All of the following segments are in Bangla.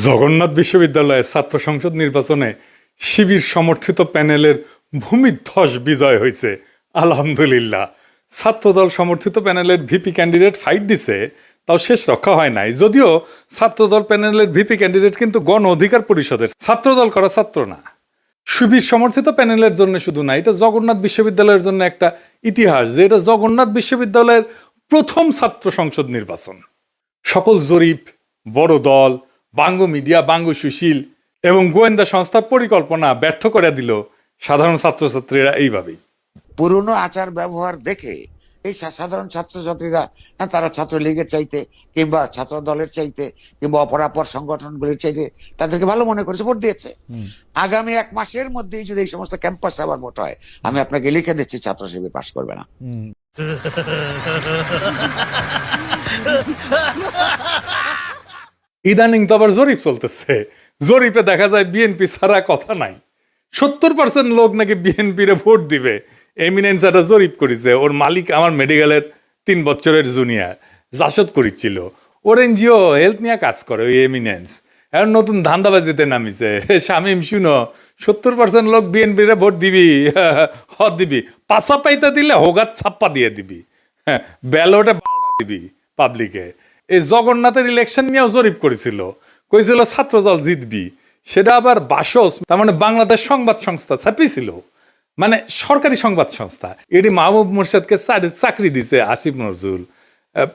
জগন্নাথ বিশ্ববিদ্যালয়ের ছাত্র সংসদ নির্বাচনে শিবির সমর্থিত প্যানেলের ভূমিধ্বস বিজয় হয়েছে। আলহামদুলিল্লাহ। ছাত্রদল সমর্থিত প্যানেলের ভিপি ক্যান্ডিডেট ফাইট দিছে, তাও শেষ রক্ষা হয় নাই। যদিও ছাত্রদল প্যানেলের ভিপি ক্যান্ডিডেট কিন্তু গণ অধিকার পরিষদের, ছাত্রদল করা ছাত্র না। শিবির সমর্থিত প্যানেলের জন্য শুধু না, এটা জগন্নাথ বিশ্ববিদ্যালয়ের জন্য একটা ইতিহাস যে এটা জগন্নাথ বিশ্ববিদ্যালয়ের প্রথম ছাত্র সংসদ নির্বাচন। সকল জরিপ, বড় দল, বাঙ্গ মিডিয়া, বাঙ্গ সুশীল এবং গোয়েন্দা সংস্থার পরিকল্পনা ব্যর্থ করে দিল সাধারণ ছাত্রছাত্রীরা এইভাবেই। পুরনো আচার ব্যবহার দেখে এই সাধারণ ছাত্রছাত্রীরা তারা ছাত্রলীগের চাইতে কিংবা ছাত্র দলের চাইতে কিংবা অপরাপর সংগঠনগুলির চাইতে তাদেরকে ভালো মনে করেছে, ভোট দিয়েছে। আগামী 1 মাসের মধ্যেই যদি এই সমস্ত ক্যাম্পাসে আবার ভোট হয়, আমি আপনাকে লিখে দিচ্ছি ছাত্র শিবির পাশ করবে না। ইদানিং তো আবার জরিপ চলতেছে। জরিপে দেখা যায় বিএনপি ছাড়া কথা নাই। 70% লোক নাকি বিএনপিরে ভোট দিবে। এমিনেন্স একটা জরিপ করেছে, ওর মালিক আমার মেডিকেলের 3 বছরের জুনিয়র জাসদ করেছিল। ওর এনজিও হেলথ নিয়ে কাজ করে ওই এমিনেন্স। এখন নতুন ধান্দাবাজিতে নামিছে। শামিম শুনো, 70% লোক বিএনপিরে ভোট দিবি, দিবি পাশা পাইতে দিলে হোগাত ছাপ্পা দিয়ে দিবি, ব্যালটে দিবি পাবলিকে। এই জগন্নাথের ইলেকশন নিয়েও জরিপ করেছিল, কইছিল ছাত্রদল জিতবি। সেটা আবার বাসস, তার মানে বাংলাদেশ সংবাদ সংস্থা ছাপিয়েছিল, মানে সরকারি সংবাদ সংস্থা। এটি মাহবুব মুর্শেদকে চাকরি দিছে আসিফ নজরুল।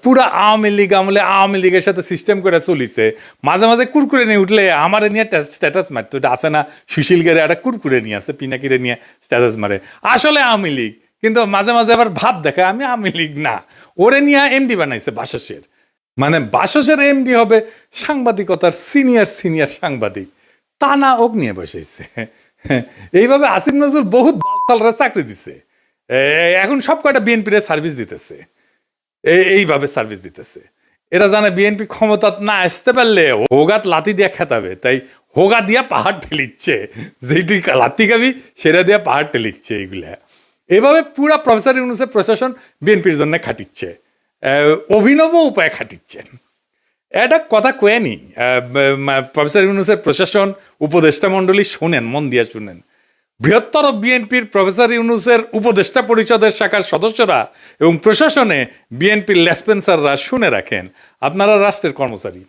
পুরা আওয়ামী লীগ আমলে আওয়ামী লীগের সাথে সিস্টেম করে চলিছে। মাঝে মাঝে কুরকুরে নিয়ে উঠলে আমার নিয়ে স্ট্যাটাস মারতো। এটা আছে না, সুশীল গেরে একটা কুরকুরে নিয়ে আছে, পিনাকিরে নিয়ে স্ট্যাটাস মারে। আসলে আওয়ামী লীগ, কিন্তু মাঝে মাঝে আবার ভাব দেখায় আমি আওয়ামী লীগ না। ওরে নিয়ে এমডি বানাইছে বাসসের। মানে বাসসের এমডি হবে সাংবাদিকতার সিনিয়র সাংবাদিক, তা না ওক নিয়ে বসেছে। এইভাবে আসিফ নজরুল বহুত বালসালরা চাকরি দিছে। এখন সব কয়টা বিএনপির সার্ভিস দিতেছে, এইভাবে সার্ভিস দিতেছে। এরা জানে বিএনপি ক্ষমতা না আসতে পারলে হোগাত লাতি দিয়ে খেতাবে, তাই হোগা দিয়া পাহাড় ঠেলিচ্ছে। যেটি লাতি খাবি সেটা দিয়া পাহাড় ঠেলিচ্ছে। এইগুলা এভাবে পুরা প্রফেসর ইউনূসের প্রশাসন বিএনপির জন্য খাটিচ্ছে, অভিনব উপায়ে খাটিচ্ছেন। এটা কথা কয়েনি প্রফেসর ইউনূসের প্রশাসন, উপদেষ্টা মণ্ডলী শোনেন, মন দিয়ে শুনেন। বৃহত্তর বিএনপির প্রফেসর ইউনূসের উপদেষ্টা পরিষদের শাখার সদস্যরা এবং প্রশাসনে বিএনপির লেসপেন্সাররা শুনে রাখেন, আপনারা রাষ্ট্রের কর্মচারী,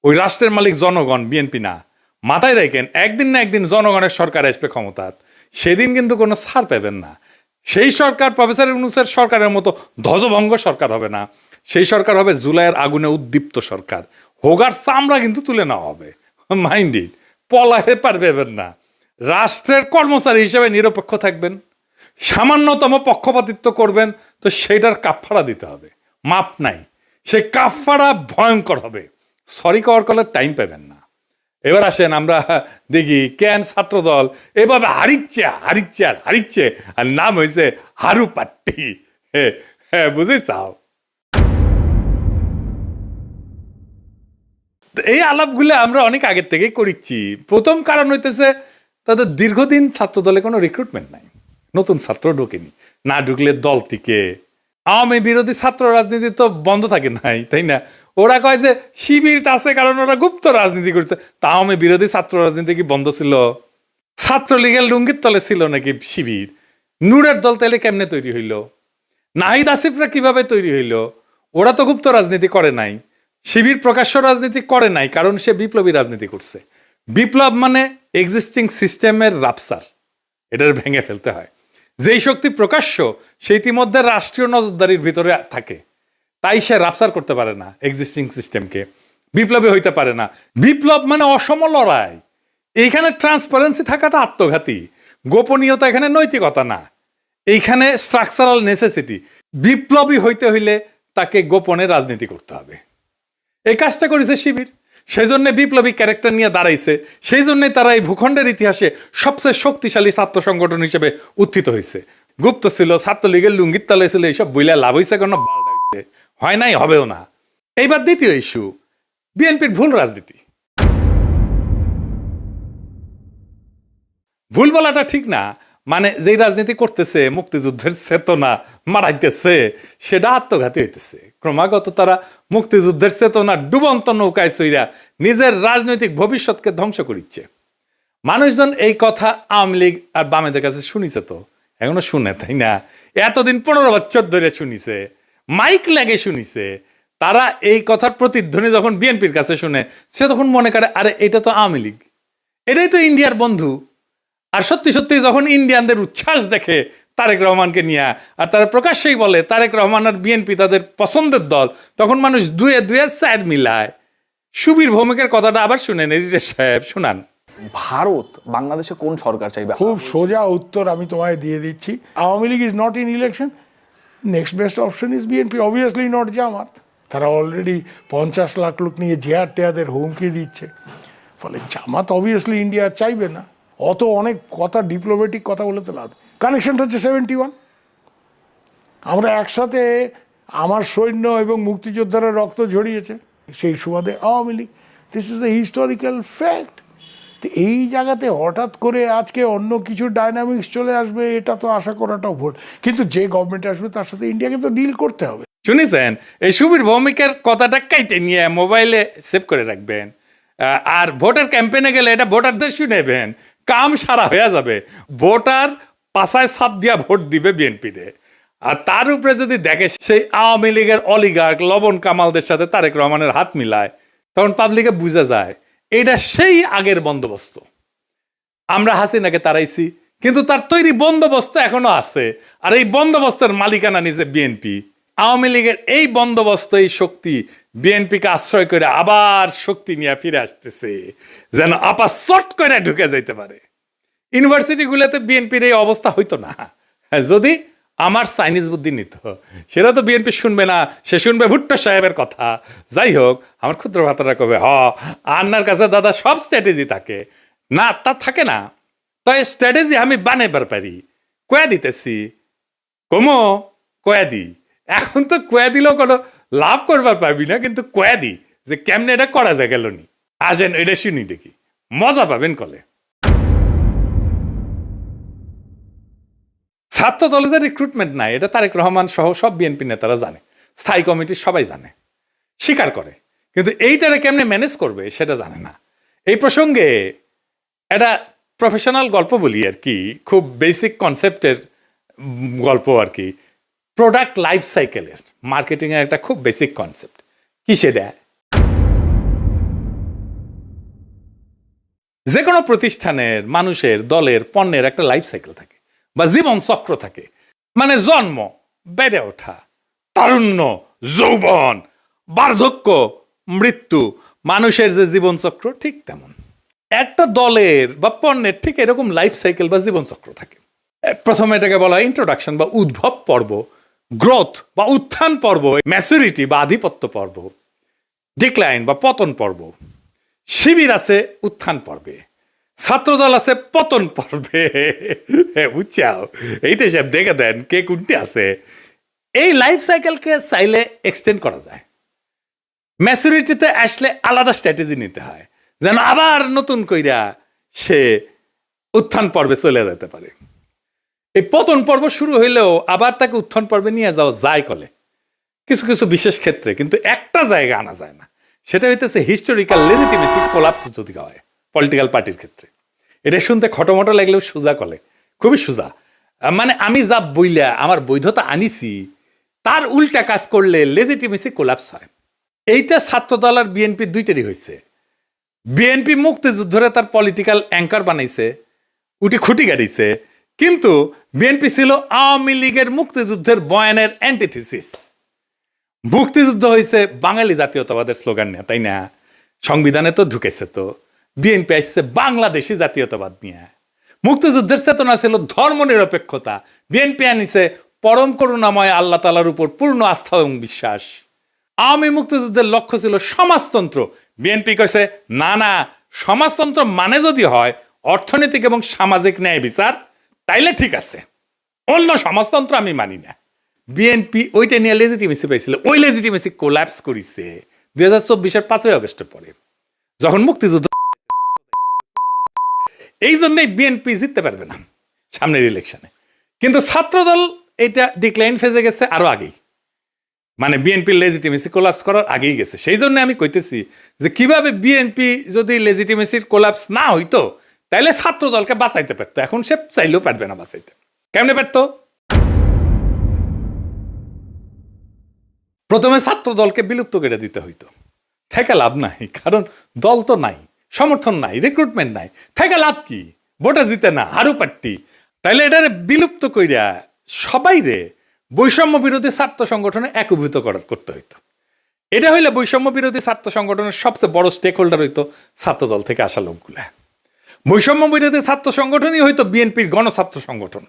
ওই রাষ্ট্রের মালিক জনগণ, বিএনপি না। মাথায় রাখেন, একদিন না একদিন জনগণের সরকার আসবে ক্ষমতায়, সেদিন কিন্তু কোনো ছাড় পাবেন না। সেই সরকার প্রফেসর ইউনূসের সরকারের মতো ধ্বজভঙ্গ সরকার হবে না। সেই সরকার হবে জুলাইয়ের আগুনে উদ্দীপ্ত সরকার। হোগার চামড়া কিন্তু তুলে নেওয়া হবে, মাইন্ডি পলাহে পারবেন না। রাষ্ট্রের কর্মচারী হিসেবে নিরপেক্ষ থাকবেন, সামান্যতম পক্ষপাতিত্ব করবেন তো সেইটার কাফফারা দিতে হবে, মাপ নাই। সেই কাফফারা ভয়ঙ্কর হবে, সরি কওয়ার কলের টাইম পাবেন না। এবার আসেন আমরা দেখি কেন ছাত্রদল এভাবে হারিচ্ছে, আর নাম হয়েছে হারু পাট্টি। হ্যাঁ বুঝে চাও। এই আলাপগুলো আমরা অনেক আগের থেকেই করিচ্ছি। প্রথম কারণ হইতেছে তাদের দীর্ঘদিন ছাত্রদলে কোনো রিক্রুটমেন্ট নাই, নতুন ছাত্র ঢোকেনি। না ঢুকলে দল থেকে আওয়ামী বিরোধী ছাত্র রাজনীতি তো বন্ধ থাকে নাই, তাই না? ওরা কয় যে শিবির আছে কারণ ওরা গুপ্ত রাজনীতি করছে। তা আওয়ামী বিরোধী ছাত্র রাজনীতি কি বন্ধ ছিল? ছাত্রলীগের লুঙ্গির তলে ছিল নাকি শিবির? নূরের দল তাইলে কেমনে তৈরি হইল? নাহিদ আসিফরা কিভাবে তৈরি হইল? ওরা তো গুপ্ত রাজনীতি করে নাই। শিবির প্রকাশ্য রাজনীতি করে নাই, কারণ সে বিপ্লবী রাজনীতি করছে। বিপ্লব মানে এক্সিস্টিং সিস্টেমের রাপসার, এটার ভেঙে ফেলতে হয়। যেই শক্তি প্রকাশ্য সে ইতিমধ্যে রাষ্ট্রীয় নজরদারির ভিতরে থাকে, তাই সে রাপসার করতে পারে না এক্সিস্টিং সিস্টেমকে, বিপ্লবী হইতে পারে না। বিপ্লব মানে অসম লড়াই। এইখানে ট্রান্সপারেন্সি থাকাটা আত্মঘাতী, গোপনীয়তা এখানে নৈতিকতা না, এইখানে স্ট্রাকচারাল নেসেসিটি। বিপ্লবী হইতে হইলে তাকে গোপনে রাজনীতি করতে হবে। এই কাজটা করেছে শিবির, সেই জন্য বিপ্লবী ক্যারেক্টার নিয়ে দাঁড়াইছে। সেই জন্যই তারা এই ভূখণ্ডের ইতিহাসে সবচেয়ে শক্তিশালী ছাত্র সংগঠন হিসেবে উত্থিত হয়েছে। গুপ্ত ছিল, ছাত্রলীগের লুঙ্গির তলে ছিল, এইসব বইলা লাভ হয়েছে কেন? হয় নাই, হবেও না। এইবার দ্বিতীয় ইস্যু, বিএনপির ভুল রাজনীতি। ভুল বলাটা ঠিক না, মানে যেই রাজনীতি করতেছে মুক্তিযুদ্ধের চেতনা মারাইতেছে সেটা আত্মঘাতী হইতেছে। ক্রমাগত তারা মুক্তিযুদ্ধের চেতনা ডুবন্ত নৌকায় চইরা নিজের রাজনৈতিক ভবিষ্যৎকে ধ্বংস করিচ্ছে। মানুষজন এই কথা আওয়ামী লীগ আর বামেদের কাছে শুনিছে, তো এখনো শুনে, তাই না? এতদিন 15 বছর ধরে শুনিছে, মাইক লাগে শুনিছে। তারা এই কথার প্রতিধ্বনি যখন বিএনপির কাছে শুনে, সে তখন মনে করে আরে এটা তো আওয়ামী লীগ, এটাই তো ইন্ডিয়ার বন্ধু। আর সত্যি সত্যি যখন ইন্ডিয়ানদের উচ্ছ্বাস দেখে তারেক রহমানকে নিয়ে, আর তারা প্রকাশ্যেই বলে তারেক রহমান আর বিএনপি তাদের পছন্দের দল, তখন মানুষ দুয়ে দুয়ে স্যার মিলায়। সুবীর ভৌমিকের কথাটা আবার শুনেন, এডিটর সাহেব শুনান। ভারত বাংলাদেশে কোন সরকার চাইবে? খুব সোজা উত্তর আমি তোমায় দিয়ে দিচ্ছি। Awami League is not in election, next best option is BNP, obviously not Jamaat. তারা অলরেডি 50 লাখ লোক নিয়ে জেয়ার টেয়াদের হুমকি দিচ্ছে, ফলে জামাত অবভিয়াসলি ইন্ডিয়া চাইবে না। অত অনেক কথা, ডিপ্লোম্যাটিক কথা বলে তো লাভ। কানেকশনটা হচ্ছে 71। আমরা একসাথে, আমার সৈন্য এবং মুক্তিযোদ্ধারা রক্ত ঝরিয়েছে, সেই সুবাদে Awami League. This is the historical fact. তো এই জায়গাতে হঠাৎ করে আজকে অন্য কিছু ডাইনামিক্স চলে আসবে, এটা তো আশা করাটাও ভুল। কিন্তু যে গভর্নমেন্ট আসবে তার সাথে ইন্ডিয়াকে তো ডিল করতে হবে। শুনেছেন? এই সুবীর ভৌমিকের কথাটা কাইটে নিয়ে মোবাইলে সেভ করে রাখবেন, আর ভোটার ক্যাম্পেইনে গেলে এটা ভোটারদের শুনেবেন, কাম সারা হয়ে যাবে। ভোটার পাশায় ছাপ দিয়া ভোট দিবে বিএনপিতে। আর তার উপরে যদি দেখে সেই আওয়ামী লীগের অলিগার্ক লবণ কামালদের সাথে তারেক রহমানের হাত মিলায়, তখন পাবলিকে বুঝে যায় এটা সেই আগের বন্দোবস্ত। আমরা হাসিনাকে তাড়াইছি, কিন্তু তার তৈরি বন্দোবস্ত এখনো আছে, আর এই বন্দোবস্তের মালিকানা নিছে বিএনপি। আওয়ামী লীগের এই বন্দোবস্ত, এই শক্তি বিএনপিকে আশ্রয় করে আবার শক্তি নিয়ে ফিরে আসতেছে, যেন আপা চট করে ঢুকে যাইতে পারে। ইউনিভার্সিটিগুলোতে বিএনপির এই অবস্থা হইতো না যদি আমার চাইনিজ বুদ্ধি নিত। সেটা তো বিএনপি শুনবে না, সে শুনবে ভুট্টো সাহেবের কথা। যাই হোক, আমার ক্ষুদ্র ভাতারা কবে আন্নার কাছে দাদা সব স্ট্র্যাটেজি থাকে না, তা থাকে না। তাই স্ট্র্যাটেজি আমি বানাইবার পারি, কয়া দিতেছি, কমো কয়া দি। এখন তো কয়া দিলেও কোনো লাভ করবার পারবি না, কিন্তু কয়া দি যে কেমনে এটা করা যায় গেল নি। আসেন এটা শুনি দেখি, মজা পাবেন কলে। ছাত্র দলে যে রিক্রুটমেন্ট নাই, এটা তারেক রহমান সহ সব বিএনপি নেতারা জানে, স্থায়ী কমিটির সবাই জানে, স্বীকার করে, কিন্তু এইটারে কেমনে ম্যানেজ করবে সেটা জানে না। এই প্রসঙ্গে একটা প্রফেশনাল গল্প বলি আর কি, খুব বেসিক কনসেপ্টের গল্প আর কি। প্রোডাক্ট লাইফ সাইকেলের মার্কেটিং এর একটা খুব বেসিক কনসেপ্ট। কিসে দেয়? যে কোনো প্রতিষ্ঠানের, মানুষের, দলের, পণ্যের একটা লাইফ সাইকেল থাকে বা জীবন চক্র থাকে। মানে জন্ম, বেড়ে ওঠা, তারুণ্য, যৌবন, বার্ধক্য, মৃত্যু, মানুষের যে জীবন চক্র ঠিক তেমন একটা দলের বা পণ্যের ঠিক এরকম লাইফ সাইকেল বা জীবন চক্র থাকে। প্রথমে এটাকে বলা হয় ইন্ট্রোডাকশন বা উদ্ভব পর্ব, গ্রোথ বা উত্থান পর্ব, ম্যাচুরিটি বা আধিপত্য পর্ব, ডিক্লাইন বা পতন পর্ব। শিবির আছে উত্থান পর্বে, ছাত্রদল আছে পতন পর্বে। বুঝছাও? এইটা সব দেখে দেন কে কোনটি আছে। এই লাইফ সাইকেলকে চাইলে এক্সটেন্ড করা যায়। ম্যাচুরিটিতে আসলে আলাদা স্ট্র্যাটেজি নিতে হয়, যেন আবার নতুন কইরা সে উত্থান পর্বে চলে যেতে পারে। এই পতন পর্ব শুরু হইলেও আবার তাকে উত্থান পর্বে নিয়ে যাওয়া যায় কলে কিছু কিছু বিশেষ ক্ষেত্রে, কিন্তু একটা জায়গা আনা যায় না। সেটা হইতেছে হিস্টোরিক্যাল লেজিটিমেসি কোলাপস যদি হয় পলিটিক্যাল পার্টির ক্ষেত্রে। এটা শুনতে খটোমটো লাগলেও সোজা কলে, খুবই সোজা। মানে আমি যা বইলা আমার বৈধতা আনিছি তার উল্টা কাজ করলে লেজিটিমেসি কোলাপস হয়। এইটা ছাত্রদল আর বিএনপি দুইটারই হয়েছে। বিএনপি মুক্তিযুদ্ধরে তার পলিটিক্যাল অ্যাঙ্কার বানাইছে, উঠি খুঁটি গাড়িছে, কিন্তু বিএনপি ছিল আওয়ামী লীগের মুক্তিযুদ্ধের বয়ানের অ্যান্টিথিসিস। মুক্তিযুদ্ধ হয়েছে বাঙালি জাতীয়তাবাদের স্লোগান নিয়ে, তাই না? সংবিধানে তো ঢুকেছে। তো বিএনপি আসছে বাংলাদেশি জাতীয়তাবাদ নিয়ে। মুক্তিযুদ্ধের চেতনা ছিল ধর্ম নিরপেক্ষতা, বিএনপি আনিছে পরম করুণাময় আল্লাহ তাআলার উপর পূর্ণ আস্থা এবং বিশ্বাস। আওয়ামী মুক্তিযুদ্ধের লক্ষ্য ছিল সমাজতন্ত্র, বিএনপি কইছে না না, সমাজতন্ত্র মানে যদি হয় অর্থনৈতিক এবং সামাজিক ন্যায় বিচার, তাইলে ঠিক আছে, অন্য সমাজতন্ত্র আমি মানি না। বিএনপি ওইটা নিয়ে লেজিটিমেসি পাইছিল, ওই লেজিটিমেসি কোল্যাপস করেছে 2024-এর 5ই আগস্টের পরে, যখন মুক্তিযুদ্ধ। এই জন্যই বিএনপি জিততে পারবে না। সামনের ইলেকশনে। কিন্তু ছাত্রদল এটা ডিক্লাইন ফেজে গেছে আরো আগেই, মানে বিএনপির লেজিটিমেসি কোলাপস করার আগেই গেছে। সেই জন্য আমি কইতেছি যে কিভাবে বিএনপি যদি লেজিটিমেসির কোলাপস না হইতো তাহলে ছাত্র দলকে বাঁচাইতে পারতো, এখন সে চাইলেও পারবে না বাঁচাইতে। কেমনে পারতো? প্রথমে ছাত্র দলকে বিলুপ্ত করে দিতে হইতো, থেকে লাভ নাই, কারণ দল তো নাই, সমর্থন নাই, রিক্রুটমেন্ট নাই, থেকে লাভ কি? ভোটে জিতে না, হারু পাট্টি। তাইলে এটারে বিলুপ্ত কইরা সবাই রে বৈষম্য বিরোধী ছাত্র সংগঠনে একীভূত করতে হইতো। এটা হইলে বৈষম্য বিরোধী ছাত্র সংগঠনের সবচেয়ে বড় স্টেক হোল্ডার হইতো ছাত্রদল থেকে আসা লোকগুলা। বৈষম্য বিরোধী ছাত্র সংগঠনই হইতো বিএনপির গণছাত্র সংগঠন।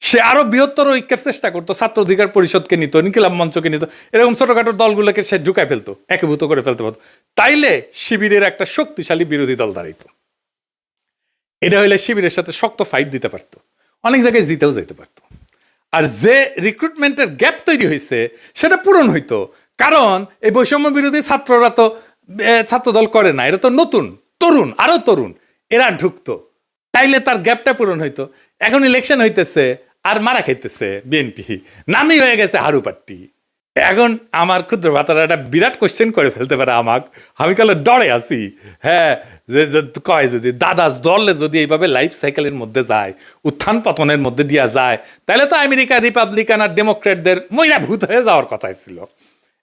সে আরো বৃহত্তর ঐক্যের চেষ্টা করতো, ছাত্র অধিকার পরিষদকে নিত, ইনকিলাব মঞ্চকে নিত, এরকম ছোটখাটো দলগুলোকে সে ঢুকায় ফেলতো, একীভূত করে ফেলতে পারতো। তাইলে শিবিরের একটা শক্তিশালী বিরোধী দল দাঁড়াইতো। এটা হইলে শিবিরের সাথে শক্ত ফাইট দিতে পারতো, অনেক জায়গায় জিতেও যেতে পারতো। আর যে রিক্রুটমেন্টের গ্যাপ তৈরি হয়েছে সেটা পূরণ হইতো, কারণ এই বৈষম্য বিরোধী ছাত্ররা তো ছাত্রদল করে না, এরা তো নতুন তরুণ, আরো তরুণ, এরা ঢুকতো, তাইলে তার গ্যাপটা পূরণ হইতো। এখন ইলেকশন হইতেছে আর মারা খাইতেছে বিএনপি, নামই হয়ে গেছে হারু পাট্টি। এখন আমার ক্ষুদ্র ভাতারা একটা বিরাট কোশ্চেন করে ফেলতে পারে আমাকে, আমি কালে ডরে আছি। হ্যাঁ, যে কয় যদি দাদা দলে যদি এইভাবে লাইফ সাইকেলের মধ্যে যায়, উত্থান পতনের মধ্যে দিয়া যায়, তাহলে তো আমেরিকা রিপাবলিকান আর ডেমোক্রেটদের মইরা ভূত হয়ে যাওয়ার কথাই ছিল।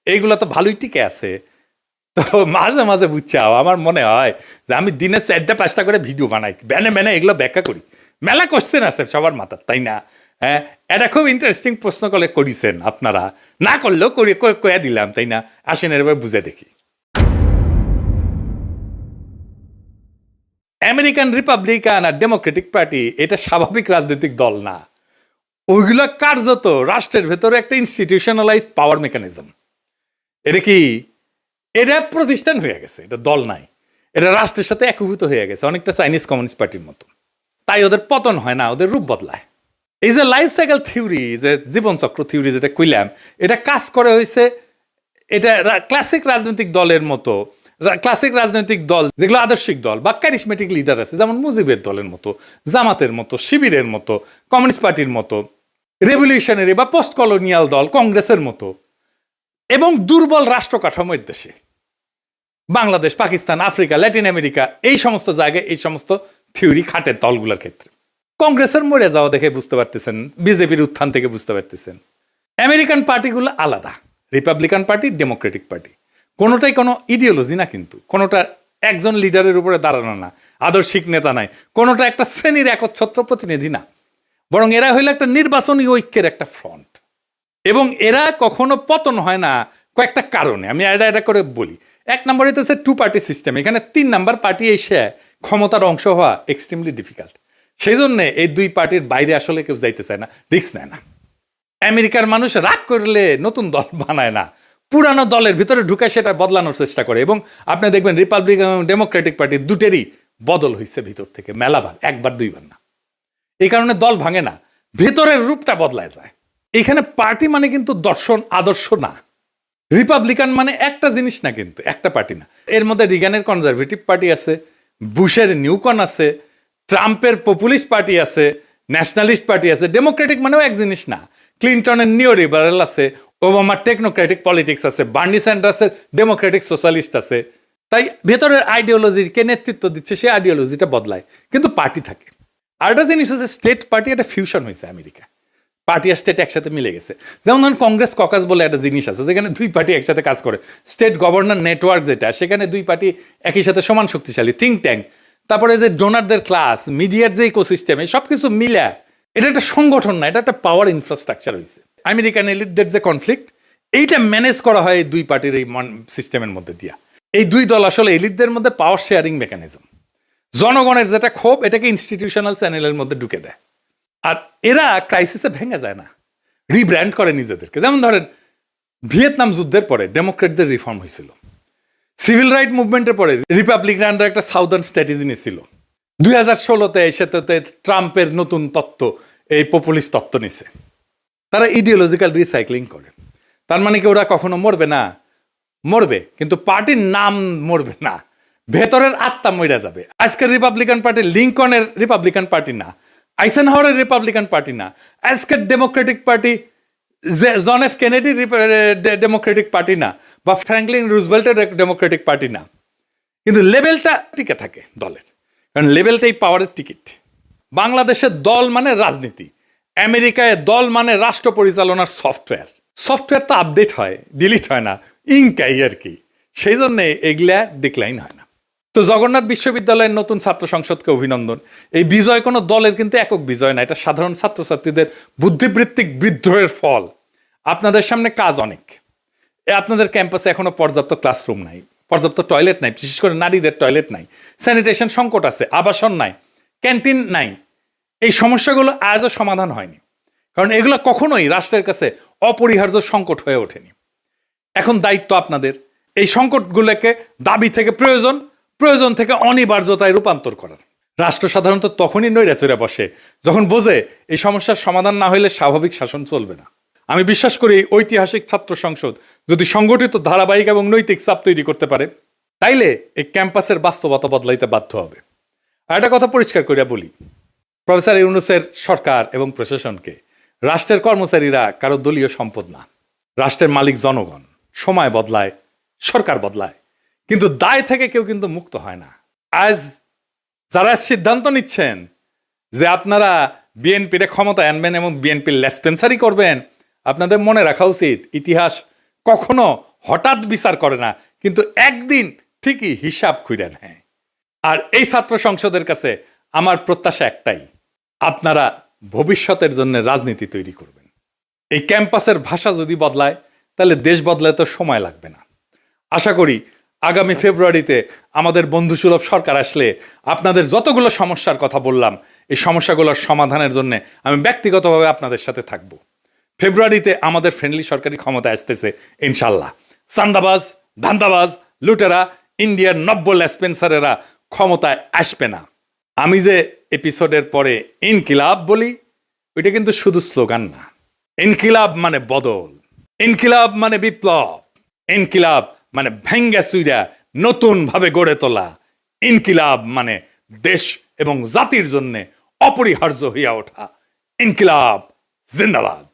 এইগুলো তো ভালোই টিকে আছে। তো মাঝে মাঝে বুঝছাও আমার মনে হয় যে আমি দিনে 4-5টা করে ভিডিও বানাই, ব্যানে এগুলো ব্যাখ্যা করি। মেলা কোশ্চেন আছে সবার মাথার, তাই না? হ্যাঁ, এটা খুব ইন্টারেস্টিং প্রশ্ন করে করেছেন আপনারা, না করলেও কয়ে দিলাম, তাই না? আসেন এবার বুঝে দেখি। আমেরিকান রিপাবলিকান আর ডেমোক্রেটিক পার্টি এটা স্বাভাবিক রাজনৈতিক দল না, ওইগুলো কার্যত রাষ্ট্রের ভেতরে একটা ইনস্টিটিউশনালাইজড পাওয়ার মেকানিজম। এটা কি? এটা প্রতিষ্ঠান হয়ে গেছে, এটা দল নাই, এটা রাষ্ট্রের সাথে একীভূত হয়ে গেছে, অনেকটা চাইনিজ কমিউনিস্ট পার্টির মতো। তাই ওদের পতন হয় না, ওদের রূপ বদলায়। এই যে লাইফ সাইকেল থিওরি, যে জীবনচক্র থিওরি যেটা কইলাম, এটা কাজ করে হয়েছে, এটা ক্লাসিক রাজনৈতিক দলের মতো, ক্লাসিক রাজনৈতিক দল যেগুলো আদর্শিক দল বা ক্যারিসমেটিক লিডার আছে, যেমন মুজিবের দলের মতো, জামাতের মতো, শিবিরের মতো, কমিউনিস্ট পার্টির মতো, রেভলিউশনারি বা পোস্ট কলোনিয়াল দল কংগ্রেসের মতো, এবং দুর্বল রাষ্ট্র কাঠামোর দেশে Bangladesh, Pakistan, Africa, Latin America, এই সমস্ত জায়গায় এই সমস্ত থিওরি খাটে দলগুলোর ক্ষেত্রে। কংগ্রেসের মরে যাওয়া দেখে বুঝতে পারতেছেন, বিজেপির উত্থান থেকে বুঝতে পারতেছেন। আমেরিকান পার্টিগুলো আলাদা, রিপাবলিকান পার্টি, ডেমোক্রেটিক পার্টি, কোনোটাই কোনো ইডিওলজি না, কিন্তু কোনোটা একজন লিডারের উপরে দাঁড়ানো না, আদর্শিক নেতা নাই, কোনোটা একটা শ্রেণীর একচ্ছত্র প্রতিনিধি না, বরং এরা হইলো একটা নির্বাচনী ঐক্যের একটা ফ্রন্ট। এবং এরা কখনো পতন হয় না কয়েকটা কারণে, আমি এটা করে বলি। এক নম্বর হইতেছে 2 পার্টি সিস্টেম, এখানে 3 নাম্বার পার্টি এসে ক্ষমতার অংশ হওয়া এক্সট্রিমলি ডিফিকাল্ট। সেই জন্য এই 2 পার্টির বাইরে আসলে কেউ যাইতে চায় না, রিস্ক নেয় না। আমেরিকার মানুষ রাগ করলে নতুন দল বানায় না, পুরানো দলের ভিতরে ঢুকে সেটা বদলানোর চেষ্টা করে। এবং আপনি দেখবেন রিপাবলিকান এবং ডেমোক্রেটিক পার্টির দুটেরই বদল হয়েছে ভিতর থেকে মেলাবার, 1-2 বার না। এই কারণে দল ভাঙে না, ভেতরের রূপটা বদলায় যায়। এখানে পার্টি মানে কিন্তু দর্শন আদর্শ না, রিপাবলিকান মানে একটা জিনিস না, কিন্তু একটা পার্টি না। এর মধ্যে রিগানের কনজারভেটিভ পার্টি আছে, বুশের নিউকন আছে, ট্রাম্পের পপুলিস্ট পার্টি আছে, ন্যাশনালিস্ট পার্টি আছে। ডেমোক্রেটিক মানেও এক জিনিস না, ক্লিন্টনের নিও লিবারেল আছে, ওবামার টেকনোক্রেটিক পলিটিক্স আছে, বার্নি স্যান্ডার্সের ডেমোক্রেটিক সোশ্যালিস্ট আছে। তাই ভেতরের আইডিওলজিকে নেতৃত্ব দিচ্ছে, সেই আইডিওলজিটা বদলায়, কিন্তু পার্টি থাকে। আর একটা জিনিস হচ্ছে স্টেট পার্টি, একটা ফিউশন হয়েছে আমেরিকা, পার্টি আর স্টেট একসাথে মিলে গেছে। যেমন ধরুন কংগ্রেস ককাস বলে একটা জিনিস আছে, যেখানে 2 পার্টি একসাথে কাজ করে। স্টেট গভর্নর নেটওয়ার্ক যেটা, সেখানে 2 পার্টি একই সাথে সমান শক্তিশালী, থিঙ্ক ট্যাঙ্ক, তারপরে যে ডোনারদের ক্লাস, মিডিয়ার যে ইকোসিস্টেম, এই সব কিছু মিলে এটা একটা সংগঠন না, এটা একটা পাওয়ার ইনফ্রাস্ট্রাকচার হয়েছে। আমেরিকান এলিটদের যে কনফ্লিক্ট, এইটা ম্যানেজ করা হয় এই 2 পার্টির এই সিস্টেমের মধ্যে দিয়া। এই 2 দল আসলে এলিটদের মধ্যে পাওয়ার শেয়ারিং মেকানিজম, জনগণের যেটা ক্ষোভ এটাকে ইনস্টিটিউশনাল চ্যানেলের মধ্যে ঢুকে দেয়। আর এরা ক্রাইসিসে ভেঙে যায় না, রিব্র্যান্ড করে নিজেদেরকে। যেমন ধরেন ভিয়েতনাম যুদ্ধের পরে ডেমোক্রেটদের রিফর্ম হয়েছিল, সিভিল রাইট মুভমেন্টের পরে রিপাবলিকানরা একটা সাউদার্ন স্ট্র্যাটেজি নিয়েছিল, 2016-তে সেটাতে ট্রাম্পের নতুন তত্ত্ব, এই পপুলিস্ট তত্ত্ব নিছে। তারা ইডিওলজিক্যাল রিসাইক্লিং করে। তার মানে কি ওরা কখনো মরবে না? মরবে, কিন্তু পার্টির নাম মরবে না, ভেতরের আত্মা মরে যাবে। আজকের রিপাবলিকান পার্টি লিঙ্কনের রিপাবলিকান পার্টি না, আইসেনহাওয়ারের রিপাবলিকান পার্টি না, আজকের Democratic Party John F Kennedy Democratic Party না, বা ফ্র্যাঙ্কলিন রুজভেল্টের ডেমোক্রেটিক পার্টি না, কিন্তু লেভেলটা টিকে থাকে দলের, কারণ লেভেলটাই পাওয়ারের টিকিট। বাংলাদেশের দল মানে রাজনীতি, আমেরিকায় দল মানে রাষ্ট্র পরিচালনার সফটওয়্যার। সফটওয়্যার তো আপডেট হয়, ডিলিট হয় না, ইনকাই আর কি, সেই জন্য এগুলা ডিক্লাইন হয় না। তো জগন্নাথ বিশ্ববিদ্যালয়ের নতুন ছাত্র সংসদকে অভিনন্দন। এই বিজয় কোনো দলের কিন্তু একক বিজয় না, এটা সাধারণ ছাত্রছাত্রীদের বুদ্ধিবৃত্তিক বিদ্রোহের ফল। আপনাদের সামনে কাজ অনেক। আপনাদের ক্যাম্পাসে এখনো পর্যাপ্ত ক্লাসরুম নাই, পর্যাপ্ত টয়লেট নাই, বিশেষ করে নারীদের টয়লেট নাই, স্যানিটেশন সংকট আছে, আবাসন নাই, ক্যান্টিন নাই। এই সমস্যাগুলো আজও সমাধান হয়নি, কারণ এগুলো কখনোই রাষ্ট্রের কাছে অপরিহার্য সংকট হয়ে ওঠেনি। এখন দায়িত্ব আপনাদের এই সংকটগুলোকে দাবি থেকে প্রয়োজন, প্রয়োজন থেকে অনিবার্যতায় রূপান্তর করার। রাষ্ট্র সাধারণত তখনই নৈরাচরে বসে যখন বোঝে এই সমস্যার সমাধান না হলে স্বাভাবিক শাসন চলবে না। আমি বিশ্বাস করি ঐতিহাসিক ছাত্র সংসদ যদি সংগঠিত, ধারাবাহিক এবং নৈতিক চাপ তৈরি করতে পারে, তাইলে এই ক্যাম্পাসের বাস্তবতা বদলাইতে বাধ্য হবে। আর একটা কথা পরিষ্কার করিয়া বলি, প্রফেসর ইউনূসের সরকার এবং প্রশাসনকে রাষ্ট্রের কর্মচারীরা কারো দলীয় সম্পদ না। রাষ্ট্রের মালিক জনগণ। সময় বদলায়, সরকার বদলায়, কিন্তু দায় থেকে কেউ কিন্তু মুক্ত হয় না। আজ যারা সিদ্ধান্ত নিচ্ছেন যে আপনারা বিএনপির ক্ষমতায় আনবেন এবং বিএনপির লেসপেন্সারি করবেন, আপনাদের মনে রাখা উচিত ইতিহাস কখনো হঠাৎ বিচার করে না, কিন্তু একদিন ঠিকই হিসাব খুঁড়ে নেয়। আর এই ছাত্র সংসদের কাছে আমার প্রত্যাশা একটাই, আপনারা ভবিষ্যতের জন্য রাজনীতি তৈরি করবেন। এই ক্যাম্পাসের ভাষা যদি বদলায়, তাহলে দেশ বদলাতে তো সময় লাগবে না। আশা করি আগামী ফেব্রুয়ারিতে আমাদের বন্ধুসুলভ সরকার আসলে আপনাদের যতগুলো সমস্যার কথা বললাম, এই সমস্যাগুলোর সমাধানের জন্য আমি ব্যক্তিগতভাবে আপনাদের সাথে থাকব। ফেব্রুয়ারিতে আমাদের ফ্রেন্ডলি সরকারি ক্ষমতায় আসতেছে ইনশাল্লাহ। চান্দাবাজ, ধান্দাবাজ, লুটেরা, ইন্ডিয়ার নব্য লেসপেন্সারেরা ক্ষমতায় আসবে না। আমি যে এপিসোডের পরে ইনকিলাব বলি, ওইটা কিন্তু শুধু স্লোগান না। ইনকিলাব মানে বদল, ইনকিলাব মানে বিপ্লব, ইনকিলাব মানে ভেঙ্গা চুইরা নতুন ভাবে গড়ে তোলা, ইনকিলাব মানে দেশ এবং জাতির জন্য অপরিহার্য হইয়া ওঠা। ইনকিলাব জিন্দাবাদ।